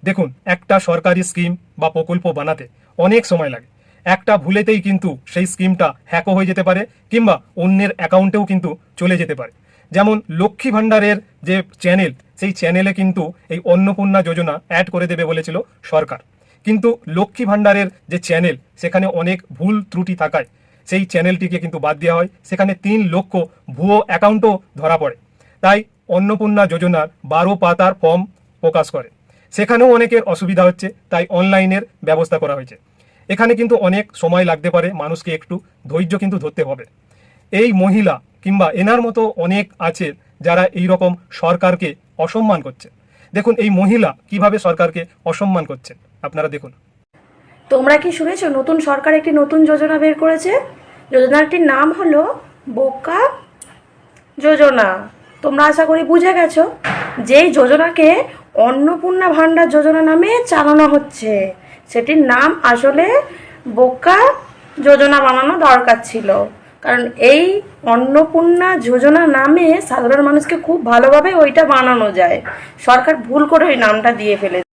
দেখুন, একটা সরকারি স্কিম বা প্রকল্প বানাতে অনেক সময় লাগে। একটা ভুলেতেই কিন্তু সেই স্কিমটা হ্যাকও হয়ে যেতে পারে, কিংবা অন্যের অ্যাকাউন্টেও কিন্তু চলে যেতে পারে। যেমন লক্ষ্মী ভাণ্ডারের যে চ্যানেল, সেই চ্যানেলে কিন্তু এই অন্নপূর্ণা যোজনা অ্যাড করে দেবে বলেছিল সরকার, কিন্তু লক্ষ্মী ভাণ্ডারের যে চ্যানেল, সেখানে অনেক ভুল ত্রুটি থাকায় সেই চ্যানেলটিকে কিন্তু বাদ দেওয়া হয়। সেখানে 3 লক্ষ ভুয়ো অ্যাকাউন্টও ধরা পড়ে। তাই অন্নপূর্ণা যোজনার 12 পাতার ফর্ম প্রকাশ করে, সেখানেও অনেকের অসুবিধা হচ্ছে, তাই অনলাইনের ব্যবস্থা করা হয়েছে। এখানে কিন্তু অনেক সময় লাগতে পারে, মানুষকে একটু ধৈর্য কিন্তু ধরতে হবে। এই মহিলা কিংবা এনার মতো অনেক আছে যারা এই রকম সরকারকে অসম্মান করছে। দেখুন এই মহিলা কিভাবে সরকারকে অসম্মান করছেন, আপনারা দেখুন। তোমরা কি শুনেছো নতুন সরকার একটি নতুন যোজনা বের করেছে? যোজনাটির নাম হলো বোকা যোজনা। তোমরা আশা করি বুঝে গেছো, যেই যোজনাকে অন্নপূর্ণা ভাণ্ডার যোজনা নামে চালানো হচ্ছে, সেটির নাম আসলে বোকা যোজনা বানানো দরকার ছিল। কারণ এই অন্নপূর্ণা যোজনা নামে সাধারণ মানুষকে খুব ভালোভাবে ওইটা বানানো যায়। সরকার ভুল করে ওই নামটা দিয়ে ফেলেছে।